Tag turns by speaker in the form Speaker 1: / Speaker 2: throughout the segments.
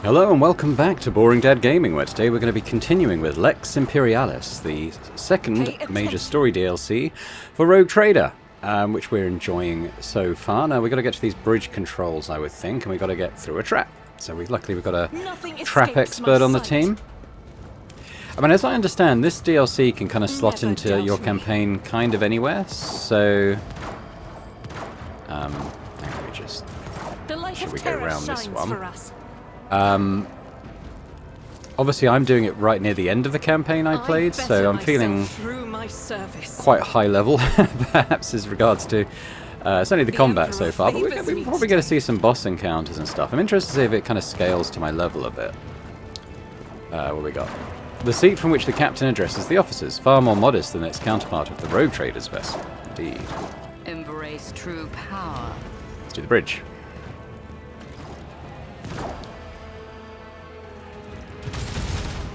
Speaker 1: Hello and welcome back to Boring Dad Gaming, where today we're going to be continuing with Lex Imperialis, the second major story DLC for Rogue Trader, which we're enjoying so far. Now we've got to get to these bridge controls, I would think, and we've got to get through a trap. So luckily we've got a trap expert on the team. I mean, as I understand, this DLC can kind of slot into your campaign kind of anywhere, so... let me just... should we go around this one? Obviously I'm doing it right near the end of the campain I played, so I'm feeling quite high level, perhaps, as regards to it's only the combat so far, but we're probably going to see some boss encounters and stuff. I'm interested to see if it kind of scales to my level a bit. What we got? The seat from which the captain addresses the officers, far more modest than its counterpart of the Rogue Trader's vessel. Indeed.
Speaker 2: Embrace true power.
Speaker 1: Let's do the bridge.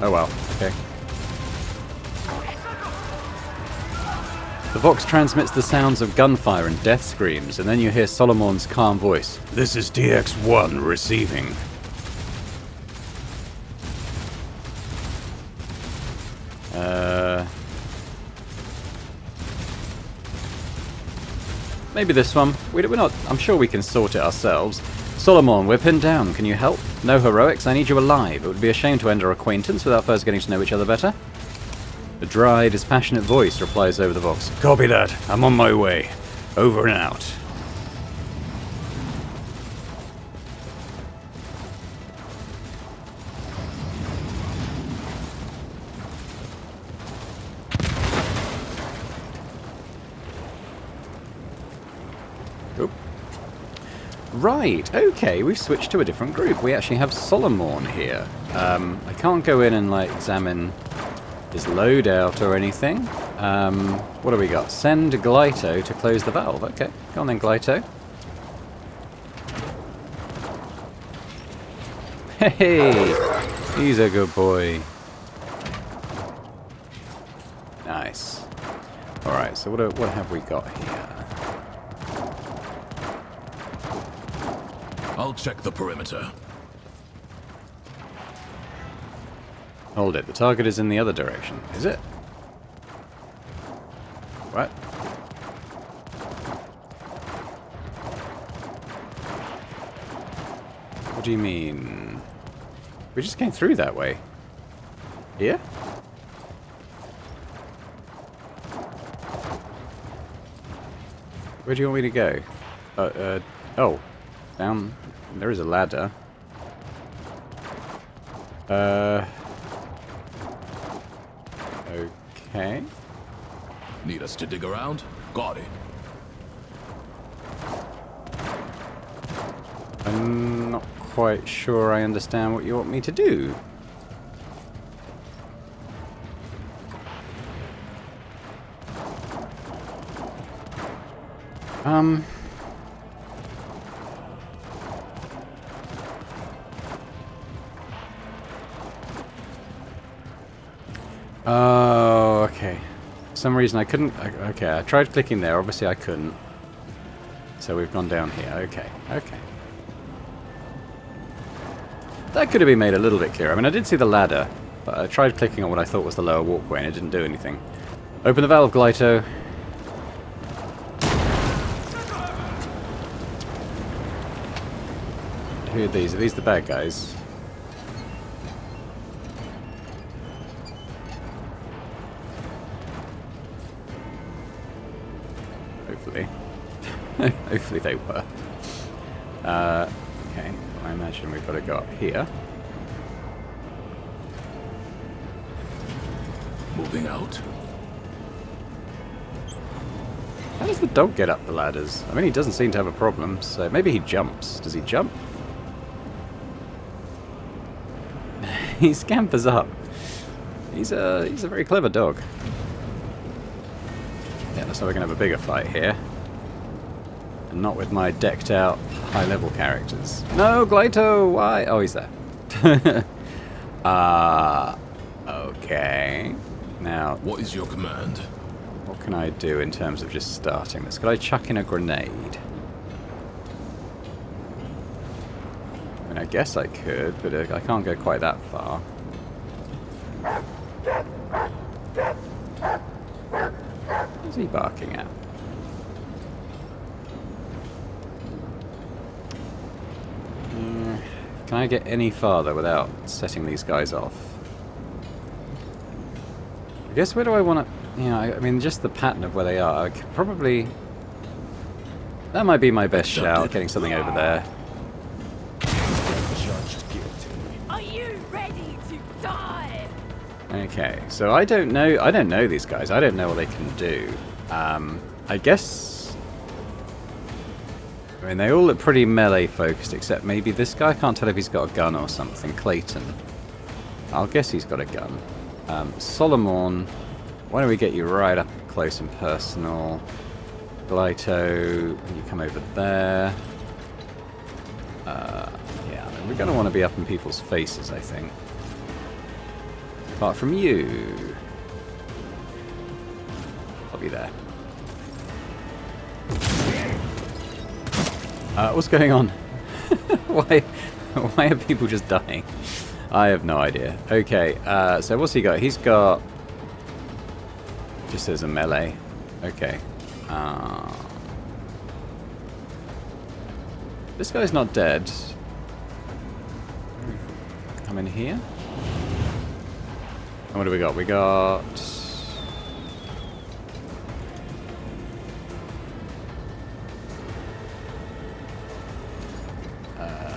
Speaker 1: Oh well, okay. The Vox transmits the sounds of gunfire and death screams, and then you hear Solomon's calm voice. This is DX-1 receiving. Maybe this one. We're not... I'm sure we can sort it ourselves. Solomon, we're pinned down. Can you help? No heroics. I need you alive. It would be a shame to end our acquaintance without first getting to know each other better. The dry, dispassionate voice replies over the Vox. Copy that. I'm on my way. Over and out. Right, okay, we've switched to a different group. We actually have Solomon here. I can't go in and, like, examine his loadout or anything. What do we got? Send Glyto to close the valve. Okay, go on then, Glyto. Hey, he's a good boy. Nice. Alright, so what have we got here?
Speaker 3: I'll check the perimeter.
Speaker 1: Hold it, the target is in the other direction. Is it? What? What do you mean? We just came through that way. Here? Where do you want me to go? Oh. Down. There is a ladder. Okay.
Speaker 3: Need us to dig around? Got it.
Speaker 1: I'm not quite sure I understand what you want me to do. Oh, okay. For some reason I couldn't... Okay, I tried clicking there. Obviously I couldn't. So we've gone down here. Okay, okay. That could have been made a little bit clearer. I mean, I did see the ladder, but I tried clicking on what I thought was the lower walkway and it didn't do anything. Open the valve, Glyto. Who are these? Are these the bad guys? Hopefully. Hopefully they were. Okay, I imagine we've got to go up here.
Speaker 3: Moving out.
Speaker 1: How does the dog get up the ladders? I mean, he doesn't seem to have a problem, so maybe he jumps. Does he jump? He scampers up. He's a very clever dog. Yeah, looks like we're going to have a bigger fight here. And not with my decked out high-level characters. No, Glyto, why? Oh, he's there. Okay. Now...
Speaker 3: What is your command?
Speaker 1: What can I do in terms of just starting this? Could I chuck in a grenade? I guess I could, but I can't go quite that far. What's he barking at? Can I get any farther without setting these guys off? I guess where do I want to... You know, I mean, just the pattern of where they are. I could probably... That might be my best shout, getting something over there.
Speaker 4: Are you ready to die?
Speaker 1: Okay, so I don't know these guys. I don't know what they can do. I guess... I mean, they all look pretty melee focused, except maybe this guy. I can't tell if he's got a gun or something. Clayton. I'll guess he's got a gun. Solomon, why don't we get you right up close and personal? Glyto, you come over there. Yeah, I mean, we're going to want to be up in people's faces, I think. Apart from you. I'll be there. What's going on? Why are people just dying? I have no idea. Okay, so what's he got? He's got... Just as a melee. Okay. This guy's not dead. Come in here. And what do we got? We got...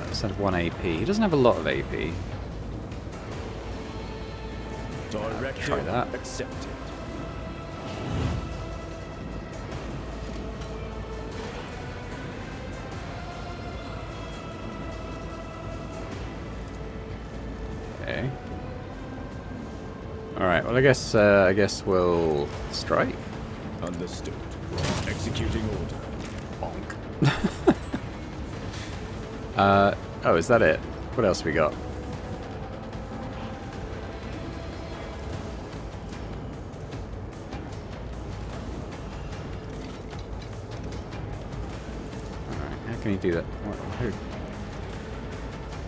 Speaker 1: Instead of 1 AP. He doesn't have a lot of AP. Try that.
Speaker 3: Accepted.
Speaker 1: Okay. Alright, well I guess we'll strike.
Speaker 3: Understood. Executing order.
Speaker 1: Bonk. Oh, is that it? What else we got? Alright, how can you do that? Who?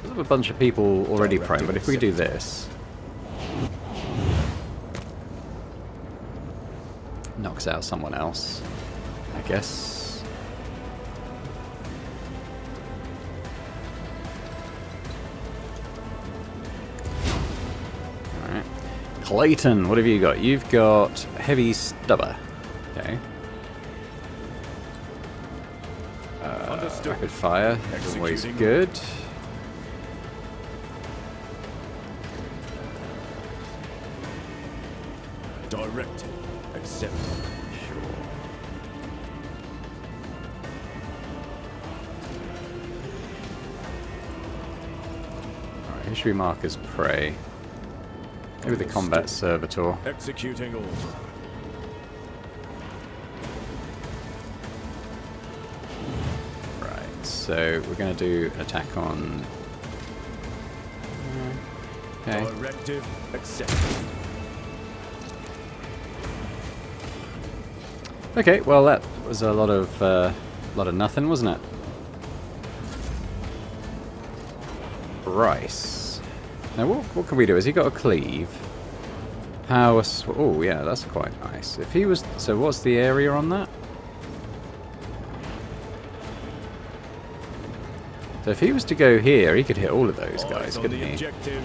Speaker 1: There's a bunch of people already prone, but if we do this... Knocks out someone else, I guess. Clayton, what have you got? You've got heavy stubber. Okay. Rapid fire is always good.
Speaker 3: Directed. Accepted.
Speaker 1: Sure. Alright, who should we mark as prey? Maybe the combat servitor.
Speaker 3: Executing order.
Speaker 1: Right, so we're going to do attack on... Okay.
Speaker 3: Directive accepted.
Speaker 1: Okay, well that was a lot of nothing, wasn't it? Rice. Now, what can we do? Has he got a cleave? Power... Oh, yeah, that's quite nice. If he was... So what's the area on that? So if he was to go here, he could hit all of those guys, couldn't he?
Speaker 3: Objective.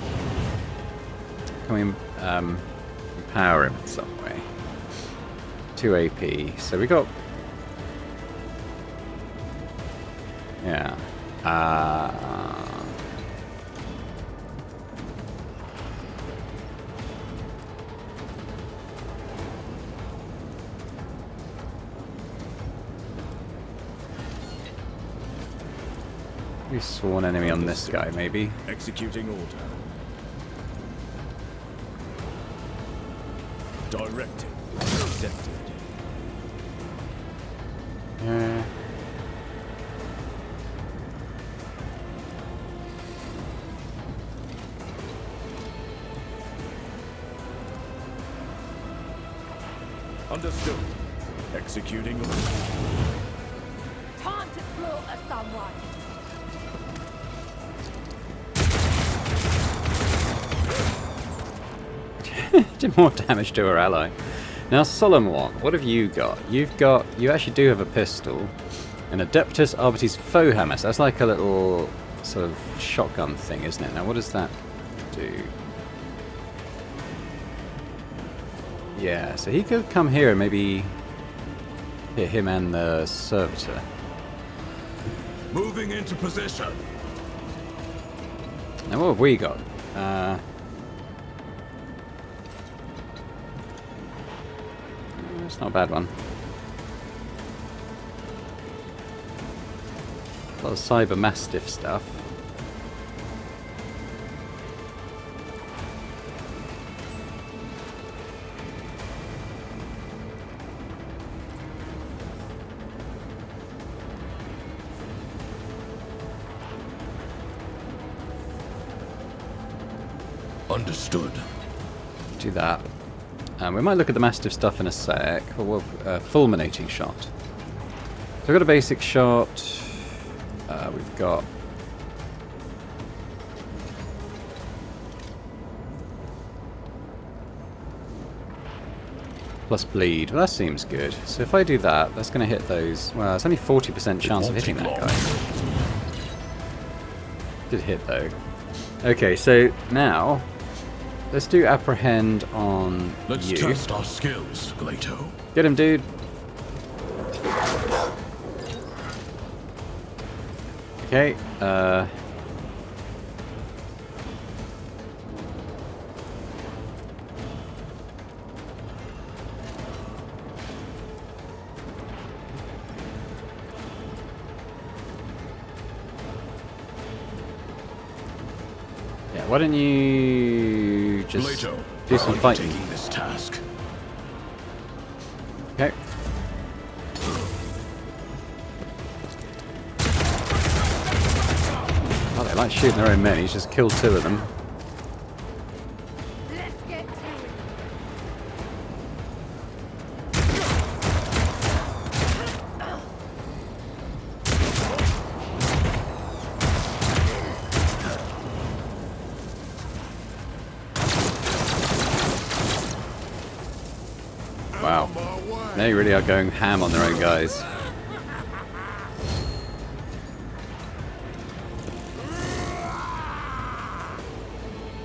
Speaker 1: Can we empower him in some way? 2 AP. So we got... Yeah. Maybe sworn enemy on this guy, maybe.
Speaker 3: Executing order. Directed. Accepted. Understood. Executing order.
Speaker 4: Time to slaughter someone.
Speaker 1: Did more damage to her ally. Now, Solomon, what have you got? You actually do have a pistol. An Adeptus Arbites Foe Hammer. So that's like a little sort of shotgun thing, isn't it? Now, what does that do? Yeah, so he could come here and maybe hit him and the servitor.
Speaker 3: Moving into position.
Speaker 1: Now, what have we got? It's not a bad one. A lot of Cyber Mastiff stuff.
Speaker 3: Understood.
Speaker 1: Do that. We might look at the Mastiff stuff in a sec. Fulminating shot. So we've got a basic shot. We've got... plus bleed. Well, that seems good. So if I do that, that's going to hit those... Well, it's only 40% chance of hitting that guy. Did hit, though. Okay, so now... let's do apprehend on
Speaker 3: Let's
Speaker 1: you.
Speaker 3: test our skills, Glato.
Speaker 1: Get him, dude. Okay, yeah, why don't you just
Speaker 3: Glato,
Speaker 1: do some fighting?
Speaker 3: taking this task.
Speaker 1: Okay. Oh, they like shooting their own men. He's just killed 2 of them.
Speaker 4: Let's get to it.
Speaker 1: Wow. They really are going ham on their own guys.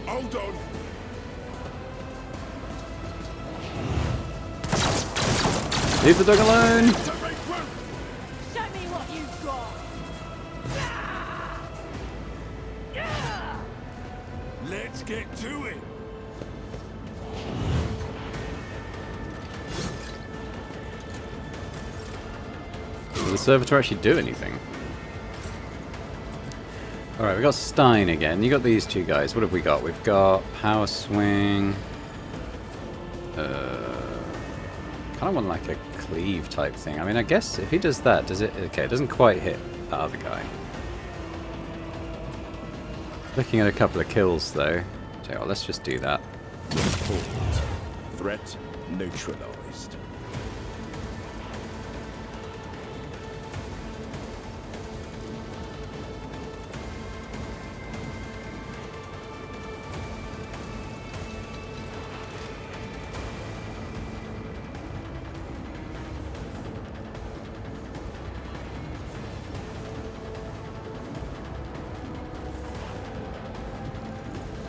Speaker 3: Hold on.
Speaker 1: Leave the dog alone!
Speaker 4: Show me what you've got.
Speaker 3: Let's get to it.
Speaker 1: Will the servitor actually do anything? Alright, we got Stein again. You got these 2 guys. What have we got? We've got Power Swing. Kind of want like a cleave type thing. I mean, I guess if he does that, does it... Okay, it doesn't quite hit the other guy. Looking at a couple of kills, though. Tell you what, let's just do that.
Speaker 3: Threat neutralized.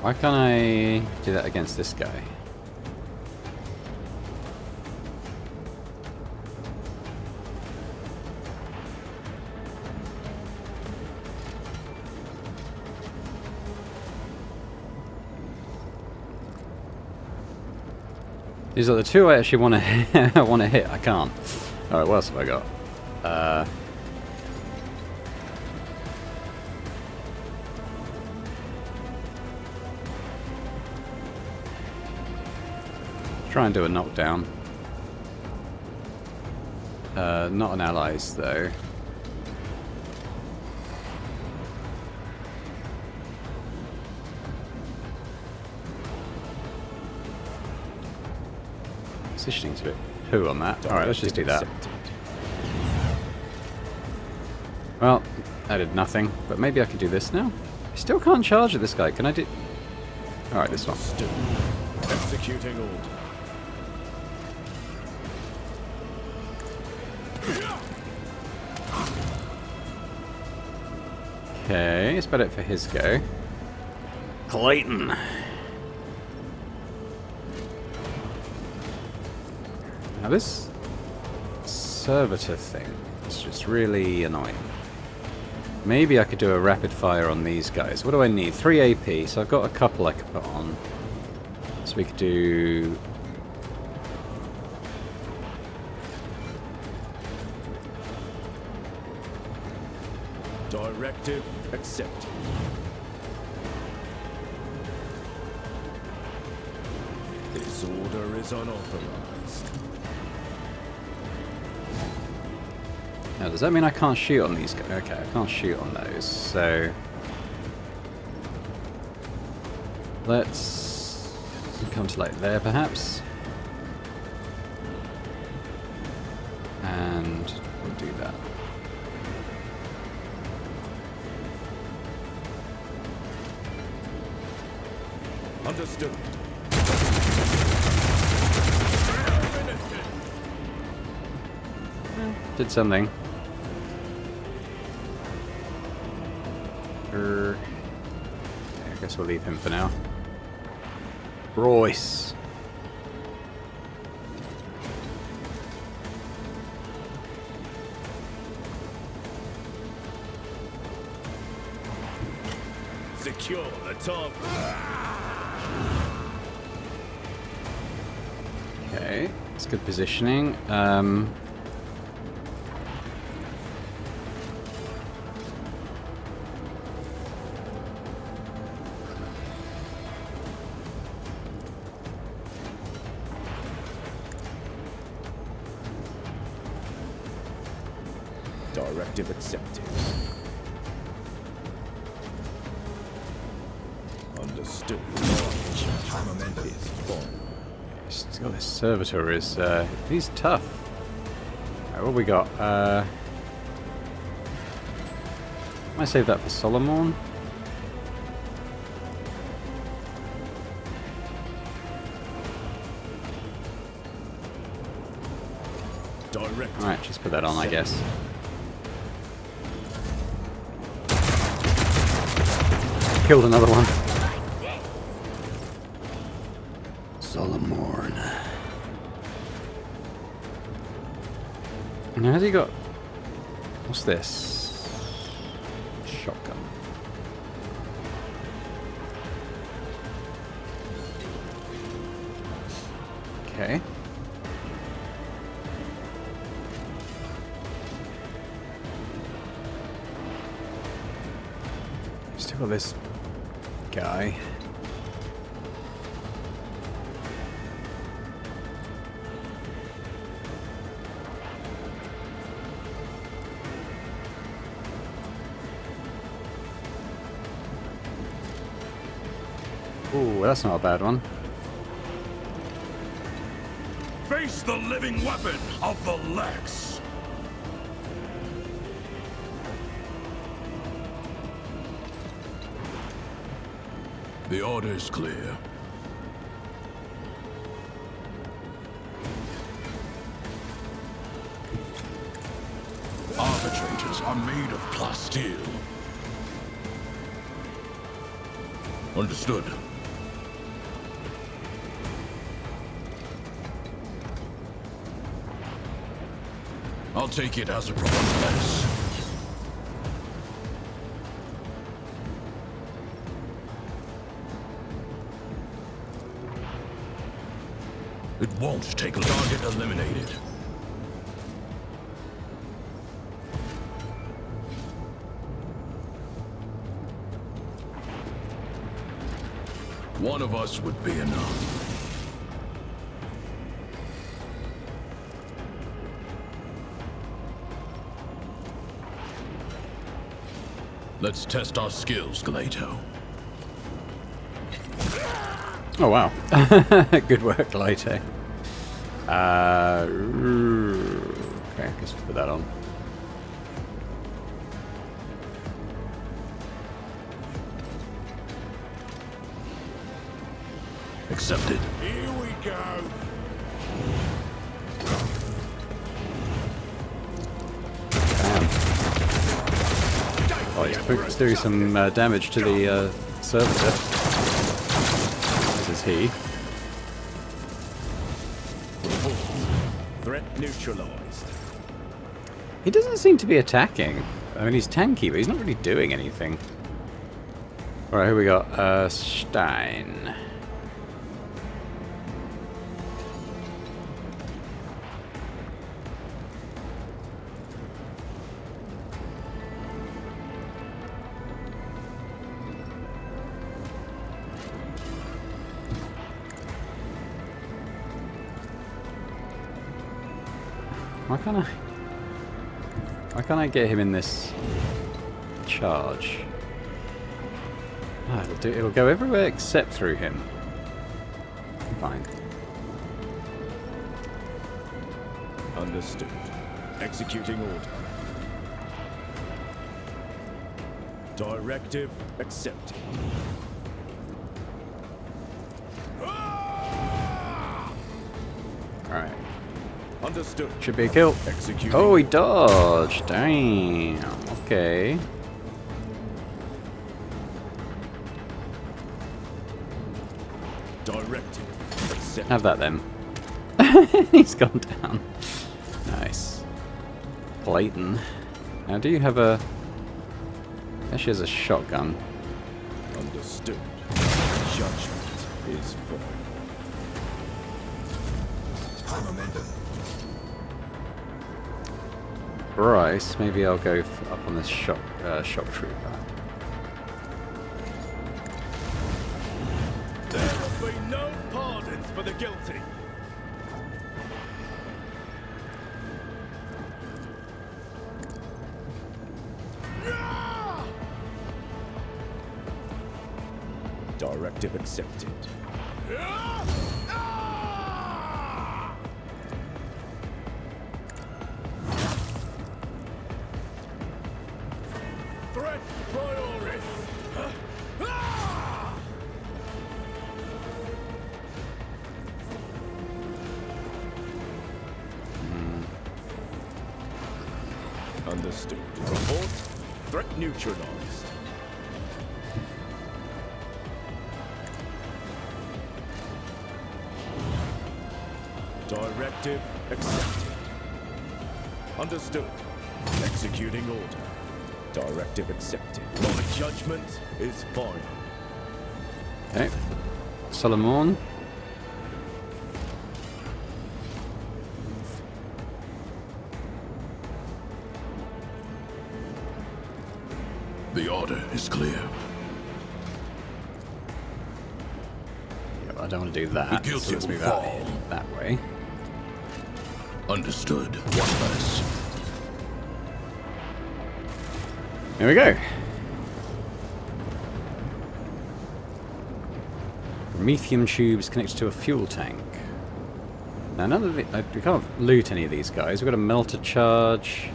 Speaker 1: Why can't I do that against this guy? These are the 2 I actually want to hit. I can't. All right, what else have I got? Try and do a knockdown. Not on allies, though. Positioning's a bit poo on that. Alright, let's just do that. Well, I did nothing, but maybe I can do this now. I still can't charge at this guy. Can I do... Alright, this one.
Speaker 3: Executing order.
Speaker 1: Okay, it's better for his go. Clayton. Now this servitor thing is just really annoying. Maybe I could do a rapid fire on these guys. What do I need? 3 AP, so I've got a couple I could put on. So we could do...
Speaker 3: Directive accepted. This order is unauthorized.
Speaker 1: Now, does that mean I can't shoot on these guys? Okay, I can't shoot on those, so... Let's come to like there, perhaps. And we'll do that.
Speaker 3: Understood.
Speaker 1: Did something. I guess we'll leave him for now. Royce.
Speaker 3: Secure the target.
Speaker 1: Okay, it's good positioning.
Speaker 3: Directive accepted. Understood. Armament is formed.
Speaker 1: Still, this servitor is, he's tough. Alright, what we got? Might save that for Solomon. Alright, just put that on, I guess. Killed another one. Solomon. Now, has he got... What's this? Shotgun. Okay. Still got this guy. Ooh, that's not a bad one.
Speaker 3: Face the living weapon of the Lex. The order is clear. Arbitrators are made of plasteel. Understood. I'll take it as a promise. It won't take long. Target eliminated. One of us would be enough. Let's test our skills, Galato.
Speaker 1: Oh wow. Good work, Galato. Okay, I guess we'll put that on.
Speaker 3: Accepted.
Speaker 5: Here we go.
Speaker 1: Damn. Oh, he's doing some damage to the servitor. This is he.
Speaker 5: Threat neutralized.
Speaker 1: He doesn't seem to be attacking. I mean, he's tanky, but he's not really doing anything. Alright, here we got Stein. Why can't I get him in this charge? Ah, it'll go everywhere except through him. Fine.
Speaker 5: Understood. Executing order. Directive accepted.
Speaker 1: Alright.
Speaker 5: Understood.
Speaker 1: Should be a kill.
Speaker 5: Executing.
Speaker 1: Oh, he dodged. Damn. Okay.
Speaker 5: Directive accepted.
Speaker 1: Have that then. He's gone down. Nice. Clayton. Now, do you have a... She has a shotgun.
Speaker 5: Understood. Judgment is fine.
Speaker 1: Bryce, maybe I'll go up on this shock trooper.
Speaker 5: There will be no pardons for the guilty. Directive accepted. Threat prioris. Understood. Report. Threat neutralized. Directive accepted. Understood. Executing order. Directive accepted. My judgment is final.
Speaker 1: Okay. Solomon.
Speaker 3: The order is clear.
Speaker 1: Yeah, but I don't want to do that.
Speaker 3: The guilty
Speaker 1: So let's
Speaker 3: will
Speaker 1: move
Speaker 3: fall.
Speaker 1: out here, that way.
Speaker 3: Understood. One less.
Speaker 1: Here we go. Promethium tubes connected to a fuel tank. Now, none of the... we can't loot any of these guys. We've got a melter charge.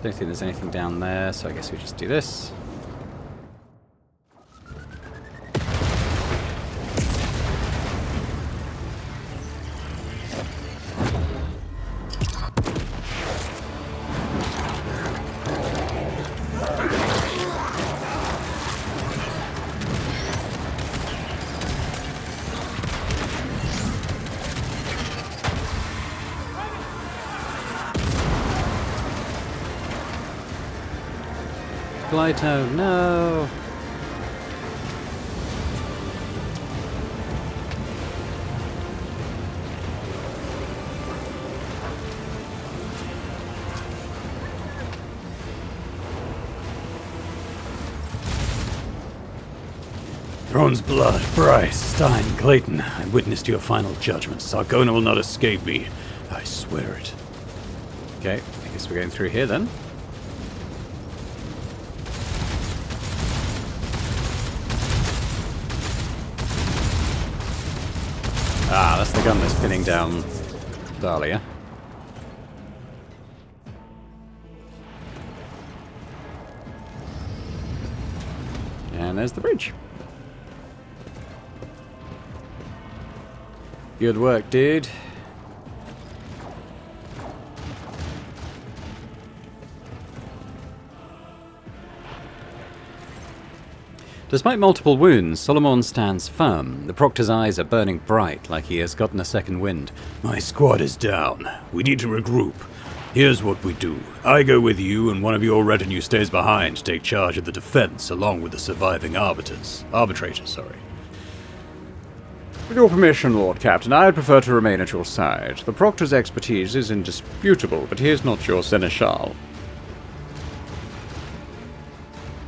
Speaker 1: Don't think there's anything down there, so I guess we just do this. Glyto, no! Throne's blood, Bryce, Stein, Clayton. I witnessed your final judgment. Sargona will not escape me. I swear it. Okay, I guess we're going through here then. Ah, that's the gun that's pinning down Dahlia. And there's the bridge. Good work, dude. Despite multiple wounds, Solomon stands firm. The Proctor's eyes are burning bright, like he has gotten a second wind.
Speaker 3: My squad is down. We need to regroup. Here's what we do. I go with you, and one of your retinue stays behind to take charge of the defense, along with the surviving arbitrators.
Speaker 1: With your permission, Lord Captain, I would prefer to remain at your side. The Proctor's expertise is indisputable, but he is not your seneschal.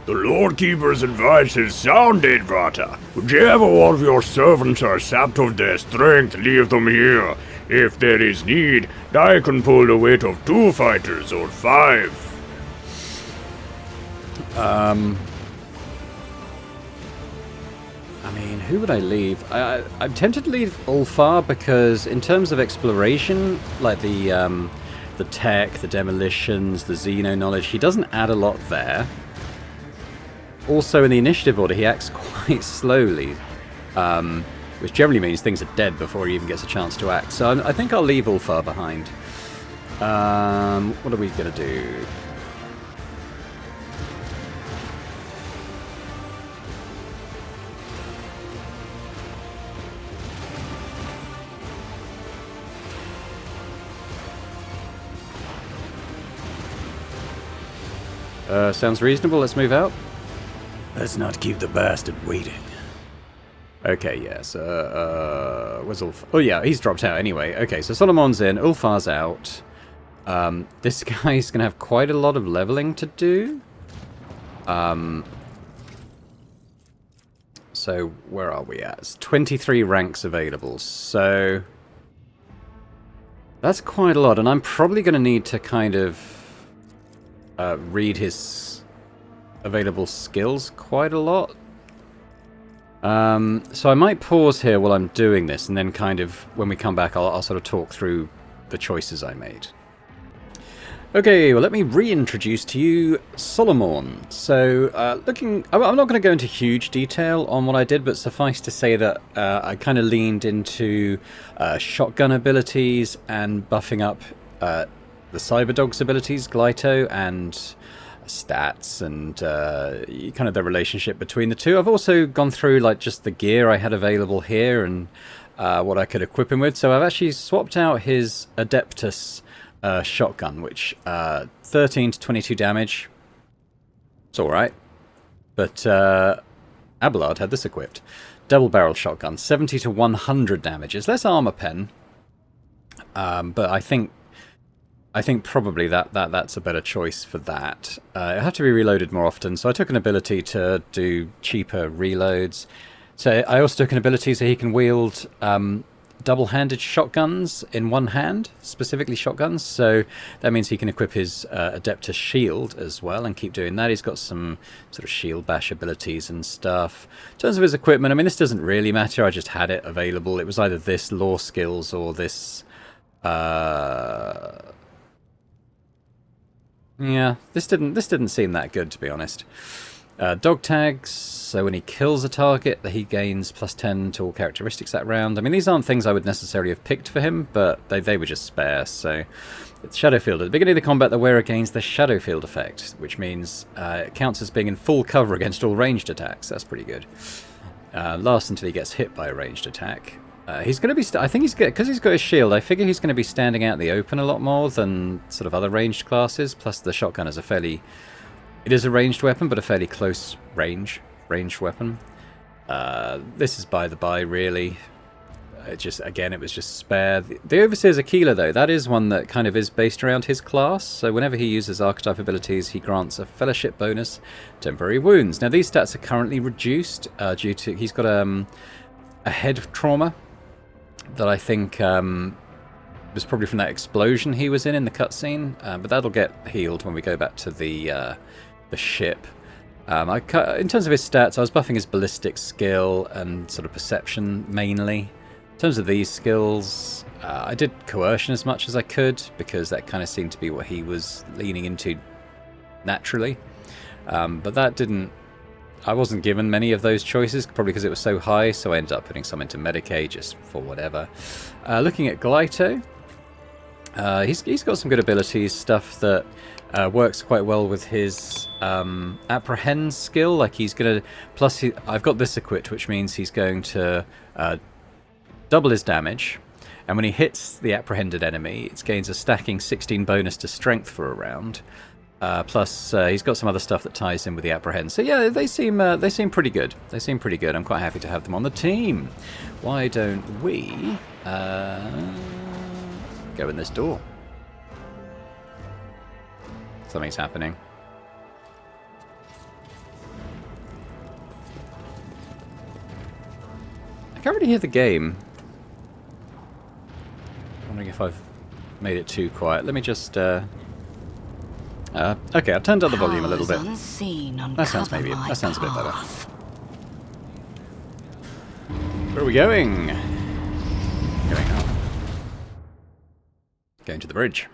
Speaker 3: The Lord Keeper's advice is sound, Vater. Whichever one of your servants are sapped of their strength, leave them here. If there is need, I can pull the weight of 2 fighters or 5.
Speaker 1: I mean, who would I leave? I'm tempted to leave Ulfar because in terms of exploration, like the tech, the demolitions, the Xeno knowledge, he doesn't add a lot there. Also, in the initiative order, he acts quite slowly, which generally means things are dead before he even gets a chance to act. So I think I'll leave Ulfar behind. What are we going to do? Sounds reasonable. Let's move out.
Speaker 3: Let's not keep the bastard waiting.
Speaker 1: Okay, yes. Where's Ulfar? Oh, yeah, he's dropped out anyway. Okay, so Solomon's in. Ulfar's out. This guy's going to have quite a lot of leveling to do. So, where are we at? It's 23 ranks available. So, that's quite a lot. And I'm probably going to need to kind of read his available skills quite a lot. So I might pause here while I'm doing this, and then kind of, when we come back, I'll sort of talk through the choices I made. Okay, well, let me reintroduce to you Solomon. So, I'm not going to go into huge detail on what I did, but suffice to say that I kind of leaned into shotgun abilities and buffing up the Cyberdog's abilities, Glyto, and stats, and kind of the relationship between the two. I've also gone through like just the gear I had available here and what I could equip him with. So I've actually swapped out his Adeptus shotgun, which 13 to 22 damage. It's alright. But Abelard had this equipped. Double barrel shotgun, 70 to 100 damage. It's less armor pen, but I think probably that's a better choice for that. It'll have to be reloaded more often, so I took an ability to do cheaper reloads. So I also took an ability so he can wield double-handed shotguns in one hand, specifically shotguns. So that means he can equip his Adeptus shield as well and keep doing that. He's got some sort of shield bash abilities and stuff. In terms of his equipment, I mean, this doesn't really matter. I just had it available. It was either this lore skills or this... Yeah, this didn't seem that good, to be honest. Dog tags, so when he kills a target, he gains +10 to all characteristics that round. I mean, these aren't things I would necessarily have picked for him, but they were just spare, so... It's Shadow Field. At the beginning of the combat, the wearer gains the Shadow Field effect, which means it counts as being in full cover against all ranged attacks. That's pretty good. Lasts until he gets hit by a ranged attack. He's going to be... I think because he's got his shield, I figure he's going to be standing out in the open a lot more than sort of other ranged classes. Plus, the shotgun is a fairly... It is a ranged weapon, but a fairly close ranged weapon. This is by the by, really. It was just spare. The Overseer's Aquila, though, that is one that kind of is based around his class. So whenever he uses archetype abilities, he grants a fellowship bonus, temporary wounds. Now, these stats are currently reduced due to... He's got a head trauma that I think was probably from that explosion he was in the cutscene, but that'll get healed when we go back to the ship. In terms of his stats, I was buffing his ballistic skill and sort of perception mainly. In terms of these skills, I did coercion as much as I could because that kind of seemed to be what he was leaning into naturally, but that didn't I wasn't given many of those choices, probably because it was so high, so I ended up putting some into Medicaid just for whatever. Looking at Glyto, he's got some good abilities, stuff that works quite well with his apprehend skill. Like he's going to, plus I've got this equipped, which means he's going to double his damage, and when he hits the apprehended enemy, it gains a stacking 16 bonus to strength for a round. Plus, he's got some other stuff that ties in with the apprehend. So yeah, they seem pretty good. They seem pretty good. I'm quite happy to have them on the team. Why don't we go in this door? Something's happening. I can't really hear the game. Wondering if I've made it too quiet. Let me just. Okay, I've turned up the volume a little bit. That sounds a bit better. Where are we going? Going up. Going to the bridge.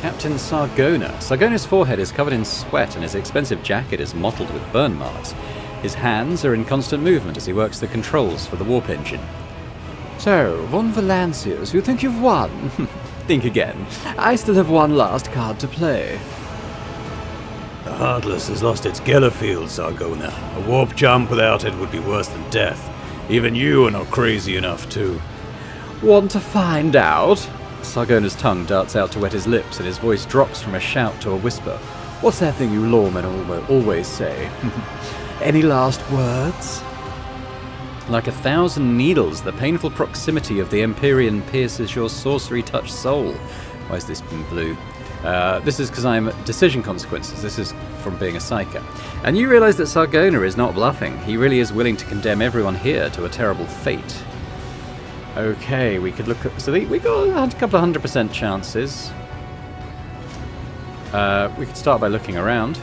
Speaker 1: Captain Sargona. Sargona's forehead is covered in sweat and his expensive jacket is mottled with burn marks. His hands are in constant movement as he works the controls for the warp engine. So, von Valancius, you think you've won? Think again. I still have one last card to play.
Speaker 3: The Heartless has lost its Geller field, Sargona. A warp jump without it would be worse than death. Even you are not crazy enough to...
Speaker 1: Want to find out? Sargona's tongue darts out to wet his lips, and his voice drops from a shout to a whisper. What's that thing you lawmen always say? Any last words? Like 1,000 needles, the painful proximity of the Empyrean pierces your sorcery-touched soul. Why is this in blue? This is because I'm decision consequences. This is from being a psyker. And you realise that Sargona is not bluffing. He really is willing to condemn everyone here to a terrible fate. Okay, we could look at... So we got a couple of 100% chances. We could start by looking around.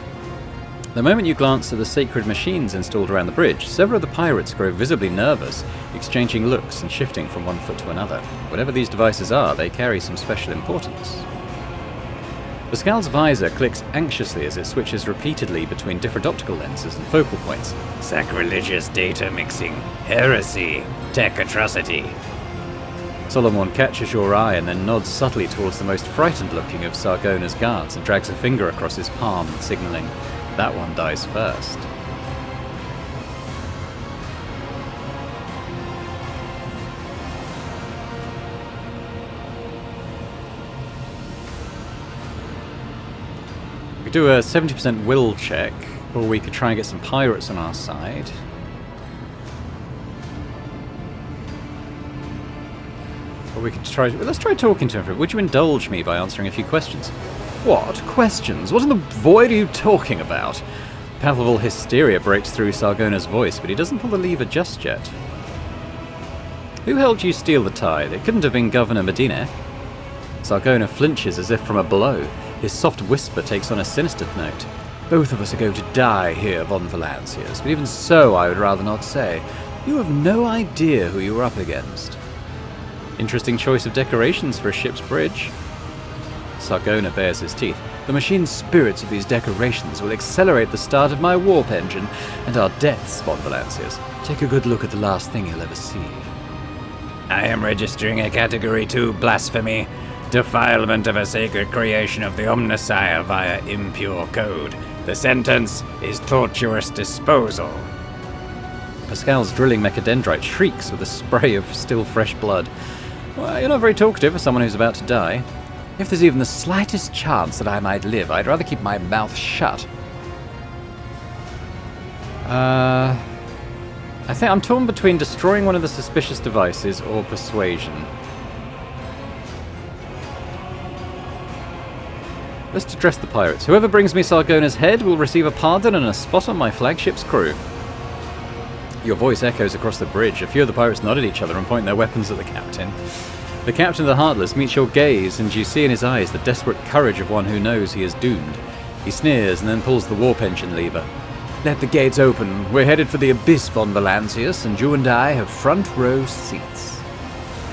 Speaker 1: The moment you glance at the sacred machines installed around the bridge, several of the pirates grow visibly nervous, exchanging looks and shifting from one foot to another. Whatever these devices are, they carry some special importance. Pascal's visor clicks anxiously as it switches repeatedly between different optical lenses and focal points.
Speaker 6: Sacrilegious data mixing, heresy, tech atrocity.
Speaker 1: Solomon catches your eye and then nods subtly towards the most frightened-looking of Sargona's guards and drags a finger across his palm, signalling, that one dies first. We could do a 70% will check, or we could try and get some pirates on our side. Or we could try... Let's try talking to him. Would you indulge me by answering a few questions? What? Questions? What in the void are you talking about? Palpable hysteria breaks through Sargona's voice, but he doesn't pull the lever just yet. Who helped you steal the tithe? It couldn't have been Governor Medina. Sargona flinches as if from a blow. His soft whisper takes on a sinister note. Both of us are going to die here, von Valancius, but even so I would rather not say. You have no idea who you were up against. Interesting choice of decorations for a ship's bridge. Sargona bares his teeth. The machine spirits of these decorations will accelerate the start of my warp engine and our deaths, von Valancius. Take a good look at the last thing you'll ever see.
Speaker 6: I am registering a Category 2 blasphemy, defilement of a sacred creation of the Omnissiah via impure code. The sentence is tortuous disposal.
Speaker 1: Pascal's drilling mechadendrite shrieks with a spray of still fresh blood. Well, you're not very talkative for someone who's about to die. If there's even the slightest chance that I might live, I'd rather keep my mouth shut. I think I'm torn between destroying one of the suspicious devices or persuasion. Let's address the pirates. Whoever brings me Sargona's head will receive a pardon and a spot on my flagship's crew. Your voice echoes across the bridge. A few of the pirates nod at each other and point their weapons at the captain. The captain of the Heartless meets your gaze, and you see in his eyes the desperate courage of one who knows he is doomed. He sneers and then pulls the warp engine lever. Let the gates open. We're headed for the abyss, von Valancius, and you and I have front row seats.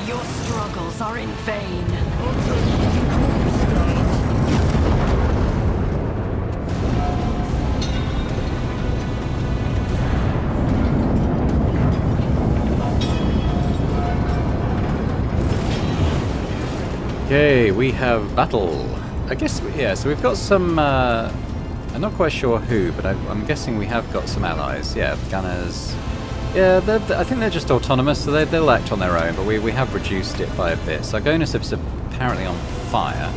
Speaker 2: Your struggles are in vain.
Speaker 1: Okay, we have battle. I guess, yeah, so we've got some, I'm not quite sure who, but I'm guessing we have got some allies. Yeah, gunners. Yeah, I think they're just autonomous, so they'll act on their own, but we have reduced it by a bit. So Sargonus is apparently on fire.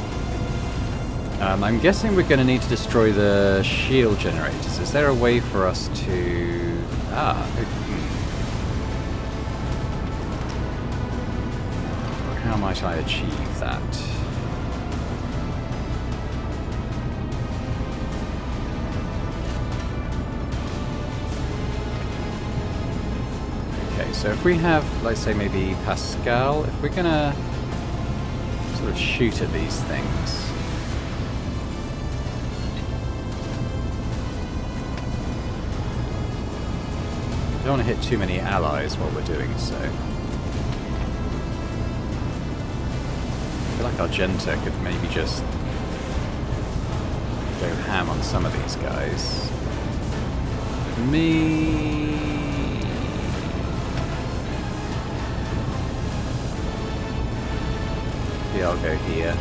Speaker 1: I'm guessing we're going to need to destroy the shield generators. Is there a way for us to... How might I achieve that? Okay, so if we have, let's say maybe Pascal, if we're gonna sort of shoot at these things. I don't want to hit too many allies while we're doing so. I feel like Argenta could maybe just go ham on some of these guys. Yeah, I'll go here.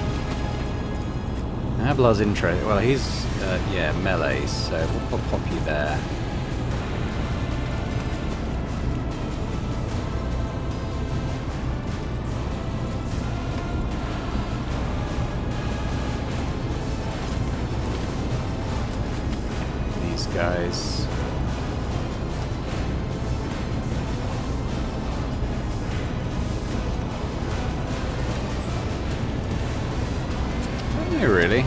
Speaker 1: Ablar's interesting. Well, he's, yeah, melee, so we'll pop you there. These guys. Really?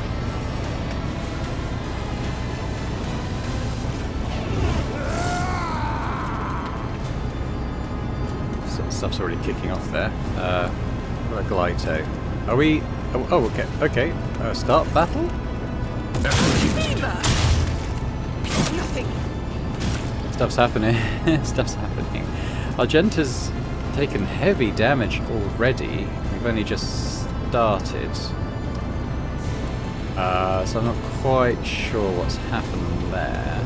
Speaker 1: So stuff's already kicking off there. What a Glyto. Are we... Oh, okay. Okay. Start battle?
Speaker 4: Nothing.
Speaker 1: Stuff's happening. Stuff's happening. Argenta's taken heavy damage already. We've only just started. So I'm not quite sure what's happened there.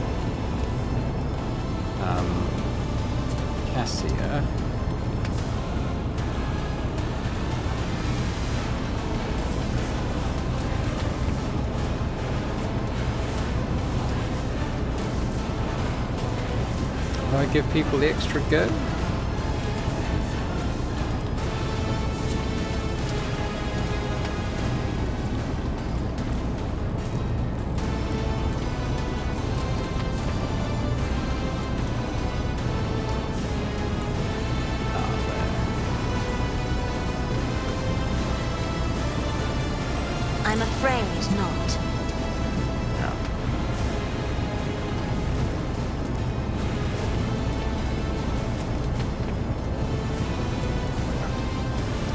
Speaker 1: Cassia. Do I give people the extra go?
Speaker 7: I'm afraid not.
Speaker 1: Yeah.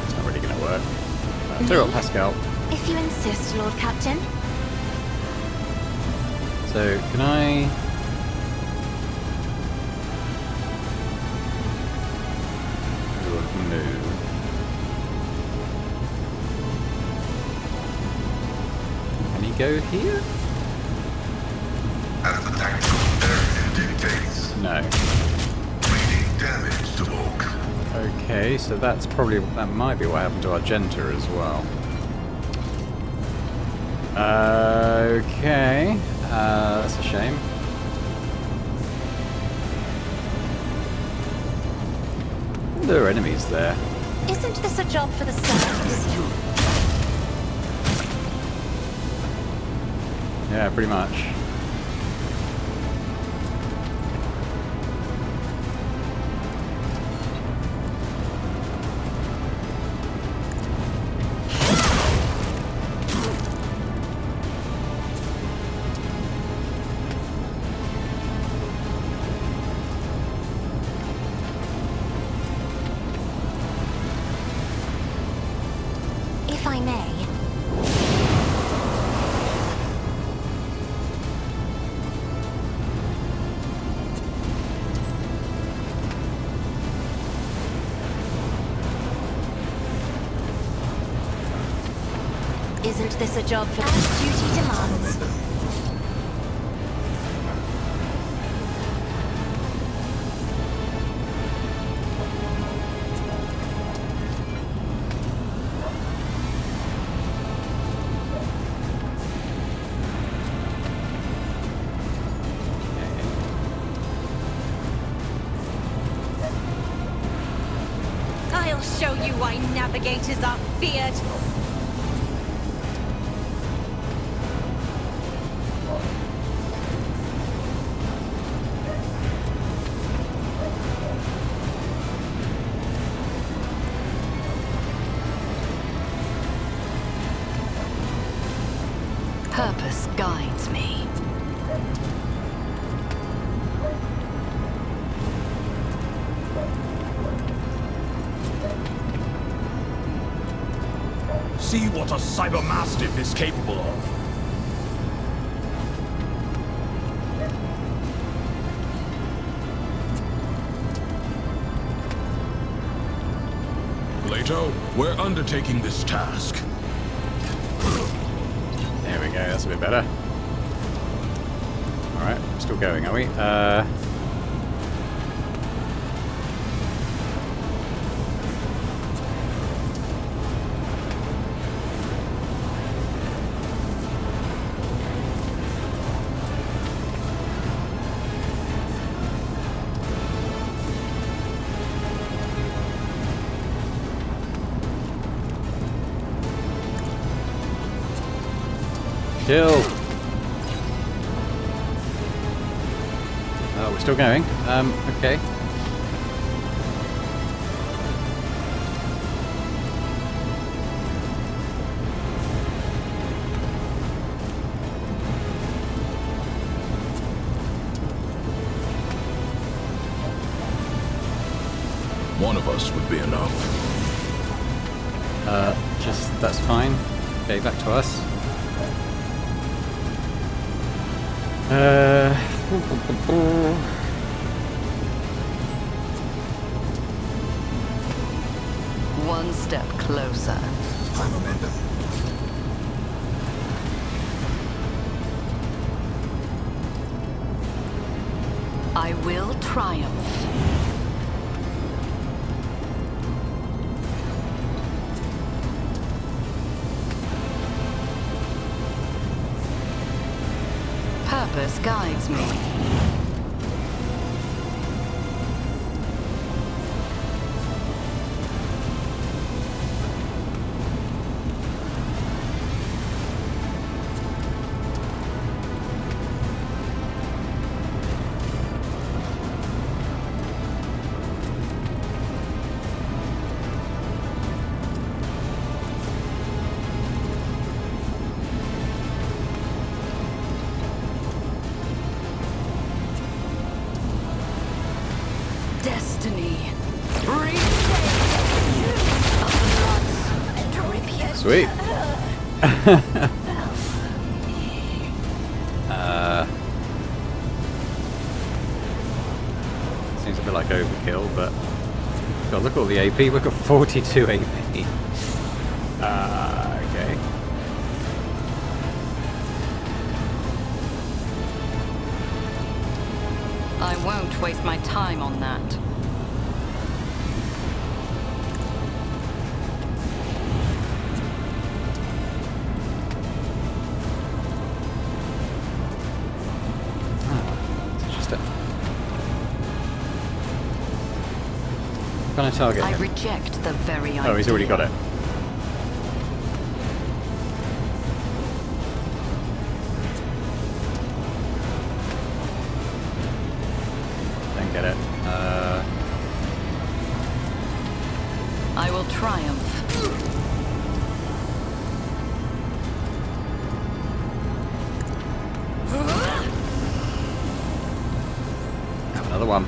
Speaker 1: It's not really going to work. Tell you what, Pascal.
Speaker 7: If you insist, Lord Captain.
Speaker 1: So, can I... move? Can he go here?
Speaker 8: As the tactical narrative dictates,
Speaker 1: No.
Speaker 8: bleeding damage to Volk.
Speaker 1: Okay, so that's probably... that might be what happened to Argenta as well. Okay. That's a shame. There are enemies there.
Speaker 7: Isn't this a job for the serfs?
Speaker 1: Yeah, pretty much.
Speaker 7: Isn't this a job for as duty demands?
Speaker 2: I'll show you why navigators are feared. Purpose guides me.
Speaker 5: See what a cybermastiff is capable of.
Speaker 8: Plato, we're undertaking this task.
Speaker 1: There we go, that's a bit better. Alright, still going, are we? Kill! Oh, we're still going. Okay.
Speaker 8: One of us would be enough.
Speaker 1: That's fine. Okay, back to us.
Speaker 2: One step closer. I will triumph. Purpose guides me. Destiny.
Speaker 1: Sweet. Seems a bit like overkill, but God, look at all the AP. We've got 42 AP. Okay.
Speaker 2: I won't waste my time on that.
Speaker 1: Can I target
Speaker 2: I
Speaker 1: him?
Speaker 2: reject the very idea.
Speaker 1: Oh, he's already got it. Don't get it.
Speaker 2: I will triumph.
Speaker 1: Have another one.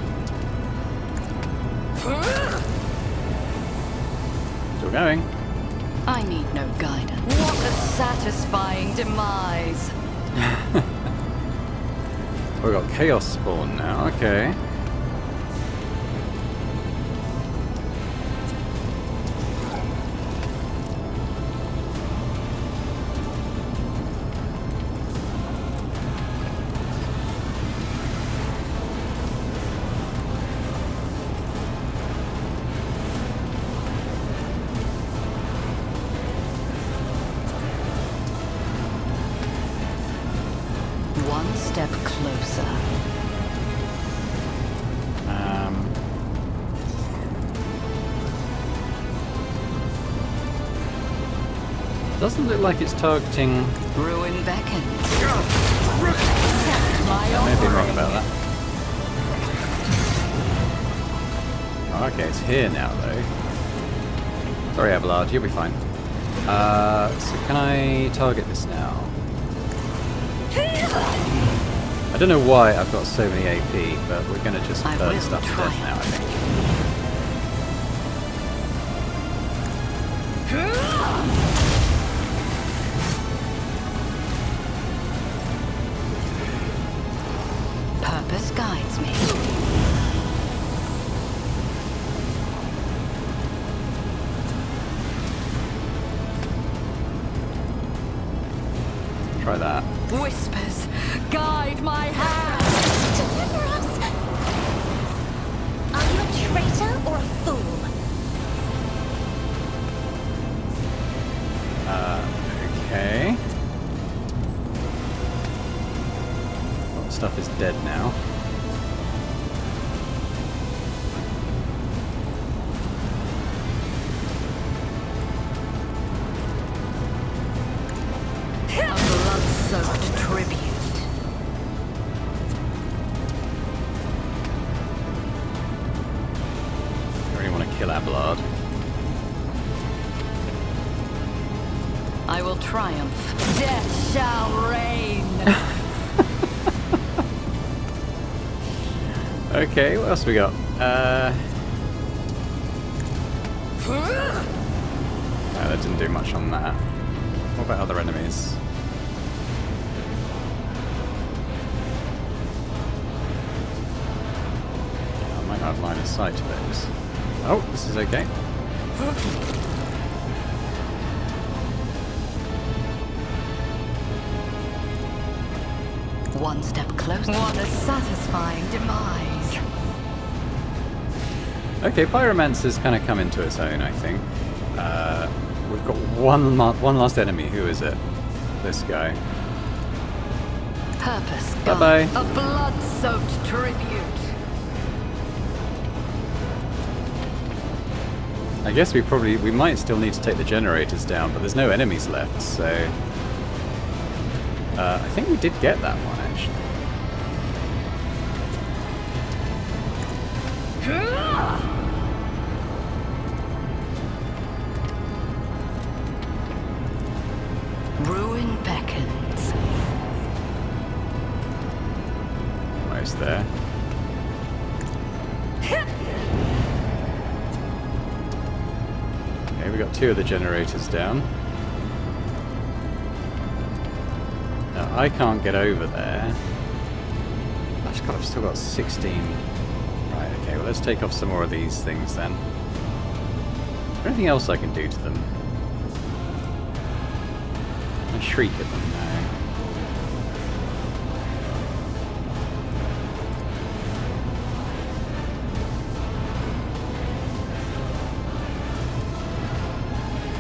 Speaker 1: Still going.
Speaker 2: I need no guidance. What a satisfying demise.
Speaker 1: We've got Chaos Spawn now, okay.
Speaker 2: step closer.
Speaker 1: Doesn't look like it's targeting.
Speaker 2: Ruin beckons.
Speaker 1: I may be wrong about that. Oh, okay, it's here now though. Sorry, Abelard, you'll be fine. So can I target this now? I don't know why I've got so many AP, but we're gonna just burn stuff to death now, I think.
Speaker 2: Purpose guides me.
Speaker 1: Try that.
Speaker 2: Whispers, guide my hand.
Speaker 7: Deliver us! Are you a traitor or a fool?
Speaker 1: Okay. Well, stuff is dead now.
Speaker 2: A blood-soaked tribute.
Speaker 1: I really want to kill Abelard.
Speaker 2: I will triumph. Death shall reign.
Speaker 1: Okay, what else we got? No, that didn't do much on that. What about other enemies? I might not have line of sight to those. Oh, this is okay.
Speaker 2: One step closer. What a satisfying demise.
Speaker 1: Okay, Pyromancer's kind of come into its own, I think. We've got one last enemy. Who is it? This guy.
Speaker 2: Purpose
Speaker 1: Bye-bye.
Speaker 2: guide. A blood-soaked tribute.
Speaker 1: I guess we might still need to take the generators down, but there's no enemies left, so... I think we did get that one, actually.
Speaker 2: Ruin beckons.
Speaker 1: Almost there. Okay, we got 2 of the generators down. Now, I can't get over there. I've still got 16. Right, okay, well let's take off some more of these things then. Is there anything else I can do to them? I shriek at them now.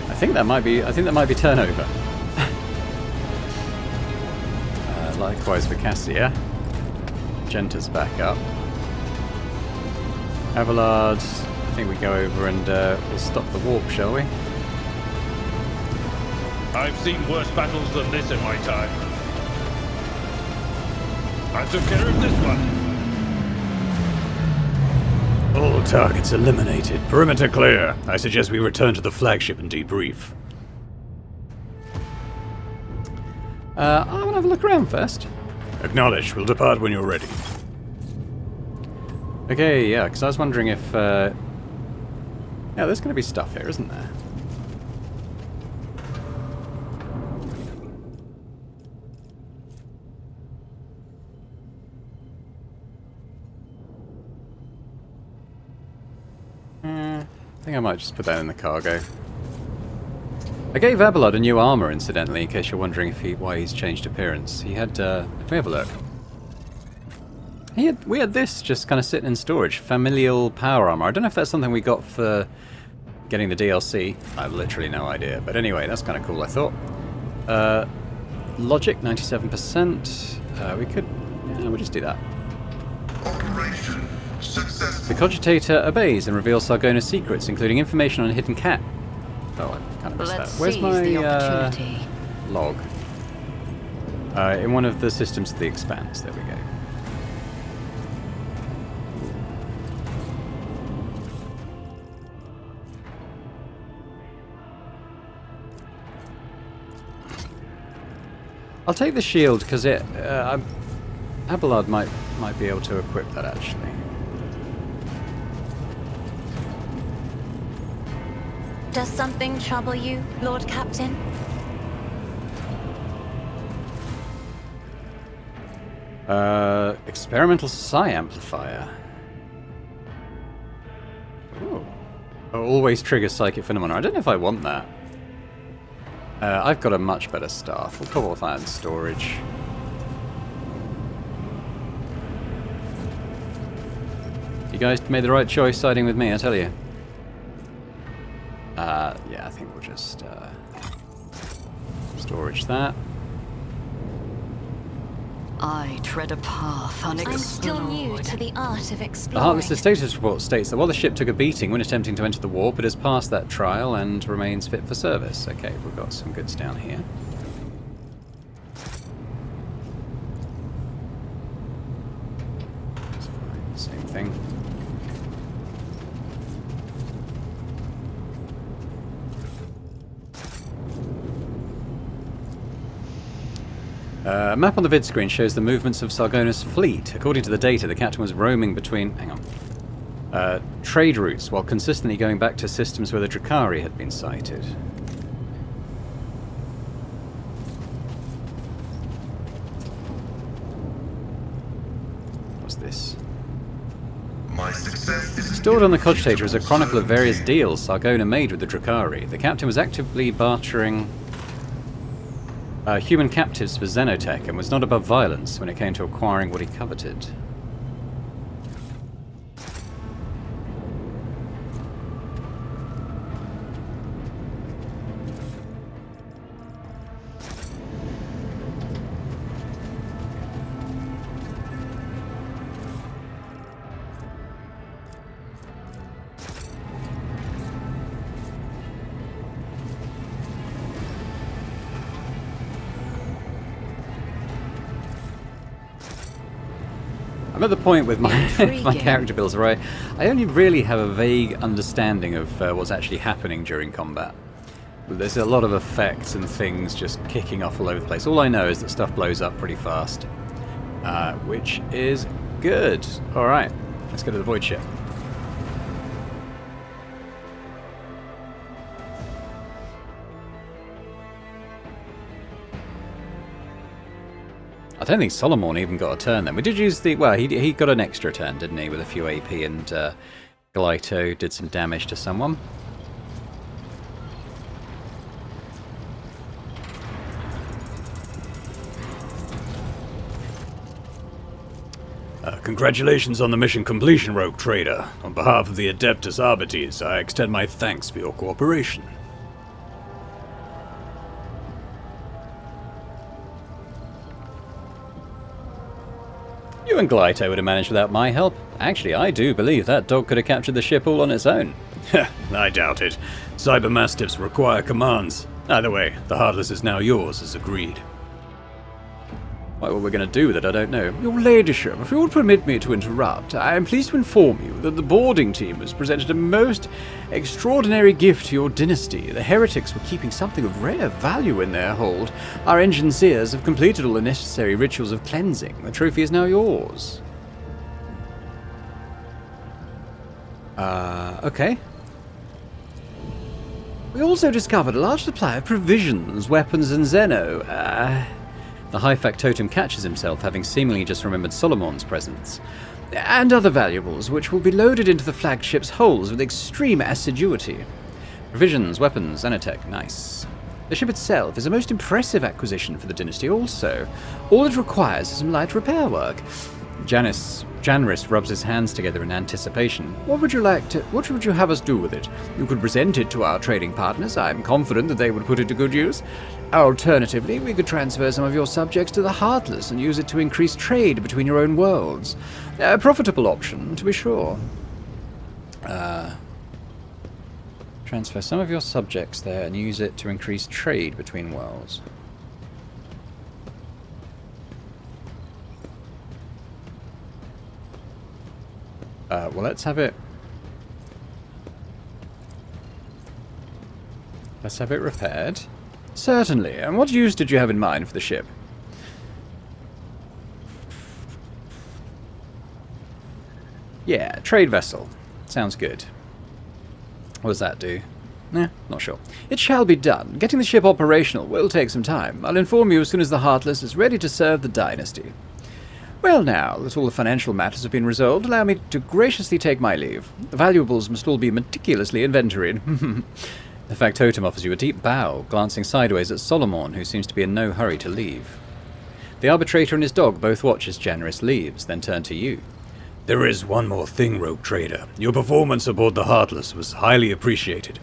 Speaker 1: I think that might be turnover. Likewise for Cassia. Genta's back up. Abelard, I think we go over and we'll stop the warp, shall we?
Speaker 5: I've seen worse battles than this in my time. I took care of this one.
Speaker 3: All targets eliminated. Perimeter clear. I suggest we return to the flagship and debrief.
Speaker 1: I want to have a look around first.
Speaker 3: Acknowledged. We'll depart when you're ready.
Speaker 1: Okay, yeah, because I was wondering if... yeah, there's going to be stuff here, isn't there? I think I might just put that in the cargo. I gave Abelard a new armor, incidentally, in case you're wondering why he's changed appearance. He had, let me have a look. We had this just kind of sitting in storage. Familial power armor. I don't know if that's something we got for getting the DLC. I have literally no idea. But anyway, that's kind of cool, I thought. Logic, 97%. We could Yeah, we'll just do that.
Speaker 9: Operation successful.
Speaker 1: The cogitator obeys and reveals Sargona's secrets, including information on a hidden cat. Oh, I kind of missed that.
Speaker 2: Let's
Speaker 1: Where's
Speaker 2: seize
Speaker 1: my
Speaker 2: the opportunity.
Speaker 1: log? In one of the systems of the Expanse. There we go. I'll take the shield because Abelard might be able to equip that actually.
Speaker 7: Does something trouble you, Lord Captain?
Speaker 1: Experimental psi amplifier. Ooh. Oh, always triggers psychic phenomena. I don't know if I want that. I've got a much better staff. We'll call that in storage. You guys made the right choice siding with me, I tell you. Yeah, I think we'll just storage that.
Speaker 2: I tread a path unexplored.
Speaker 7: I'm still new to the art of
Speaker 1: The
Speaker 7: exploring.
Speaker 1: Heartless status report states that while the ship took a beating when attempting to enter the warp, it has passed that trial and remains fit for service. Okay, we've got some goods down here. Same thing. A map on the vid screen shows the movements of Sargona's fleet. According to the data, the captain was roaming between trade routes while consistently going back to systems where the Drakari had been sighted. What's this?
Speaker 9: My success is
Speaker 1: Stored on the cogitator is a chronicle of various deals Sargona made with the Drakari. The captain was actively bartering human captives for Xenotech and was not above violence when it came to acquiring what he coveted. I'm at the point with my my character builds where I only really have a vague understanding of what's actually happening during combat. There's a lot of effects and things just kicking off all over the place. All I know is that stuff blows up pretty fast, which is good. All right, let's go to the void ship. I don't think Solomon even got a turn then. We did use the... Well, he got an extra turn, didn't he? With a few AP and Glyto did some damage to someone. Congratulations on the mission completion, Rogue Trader. On behalf of the Adeptus Arbites, I extend my thanks for your cooperation. You and Glyto would have managed without my help. Actually, I do believe that dog could have captured the ship all on its own. I doubt it. Cyber Mastiffs require commands. Either way, the Heartless is now yours, as agreed. What we're going to do with it, I don't know. Your Ladyship, if you would permit me to interrupt, I am pleased to inform you that the boarding team has presented a most extraordinary gift to your dynasty. The heretics were keeping something of rare value in their hold. Our engineers have completed all the necessary rituals of cleansing. The trophy is now yours. Okay. We also discovered a large supply of provisions, weapons, and Xeno. The high factotum catches himself, having seemingly just remembered Solomon's presence. And other valuables, which will be loaded into the flagship's holds with extreme assiduity. Provisions, weapons, Xenotech, nice. The ship itself is a most impressive acquisition for the dynasty also. All it requires is some light repair work. Janris rubs his hands together in anticipation. What would you have us do with it? You could present it to our trading partners. I'm confident that they would put it to good use. Alternatively, we could transfer some of your subjects to the Heartless and use it to increase trade between your own worlds. A profitable option, to be sure. Transfer some of your subjects there and use it to increase trade between worlds. Well, let's have it... Let's have it repaired. Certainly. And what use did you have in mind for the ship? Yeah, trade vessel. Sounds good. What does that do? Nah, not sure. It shall be done. Getting the ship operational will take some time. I'll inform you as soon as the Heartless is ready to serve the dynasty. Well now, that all the financial matters have been resolved, allow me to graciously take my leave. The valuables must all be meticulously inventoried. The factotum offers you a deep bow, glancing sideways at Solomon, who seems to be in no hurry to leave. The arbitrator and his dog both watch as Janris leaves, then turn to you.
Speaker 6: There is one more thing, Rogue Trader. Your performance aboard the Heartless was highly appreciated.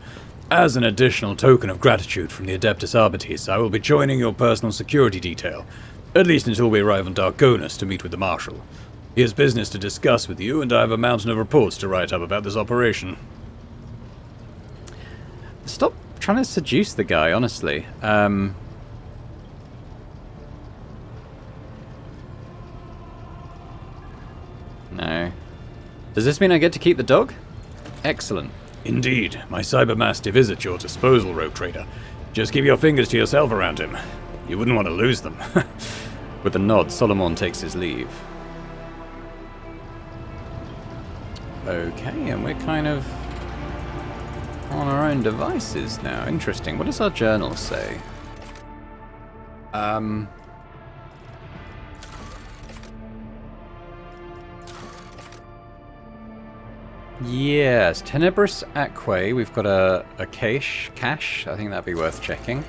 Speaker 6: As an additional token of gratitude from the Adeptus Arbites, I will be joining your personal security detail, at least until we arrive on Dargonus to meet with the Marshal. He has business to discuss with you, and I have a mountain of reports to write up about this operation.
Speaker 1: Stop trying to seduce the guy, honestly. No. Does this mean I get to keep the dog? Excellent.
Speaker 6: Indeed. My cybermastiff is at your disposal, Rogue Trader. Just keep your fingers to yourself around him. You wouldn't want to lose them.
Speaker 1: With a nod, Solomon takes his leave. Okay, and we're kind of on our own devices now. Interesting. What does our journal say? Yes, Tenebris Aquae. We've got a cache. I think that'd be worth checking.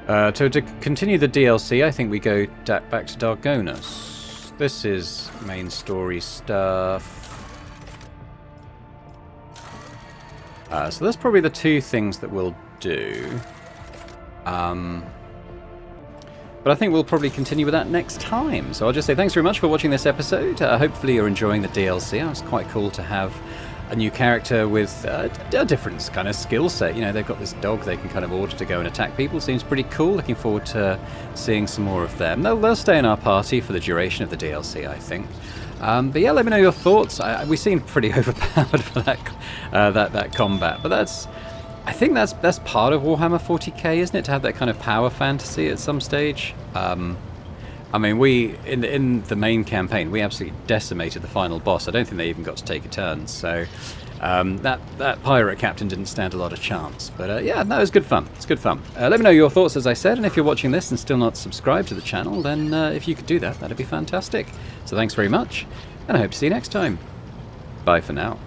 Speaker 1: To continue the DLC, I think we go back to Dargonus. This is main story stuff. So that's probably the two things that we'll do. But I think we'll probably continue with that next time. So I'll just say thanks very much for watching this episode. Hopefully you're enjoying the DLC. It's quite cool to have a new character with a different kind of skill set. You know, they've got this dog they can kind of order to go and attack people. Seems pretty cool. Looking forward to seeing some more of them. They'll stay in our party for the duration of the DLC, I think. But yeah, let me know your thoughts. We seem pretty overpowered for that combat, but I think that's part of Warhammer 40k, isn't it? To have that kind of power fantasy at some stage. I mean, we in the main campaign we absolutely decimated the final boss. I don't think they even got to take a turn. So that pirate captain didn't stand a lot of chance. But yeah, no, it was good fun. It's good fun. Let me know your thoughts, as I said, and if you're watching this and still not subscribed to the channel, then if you could do that, that'd be fantastic. So thanks very much, and I hope to see you next time. Bye for now.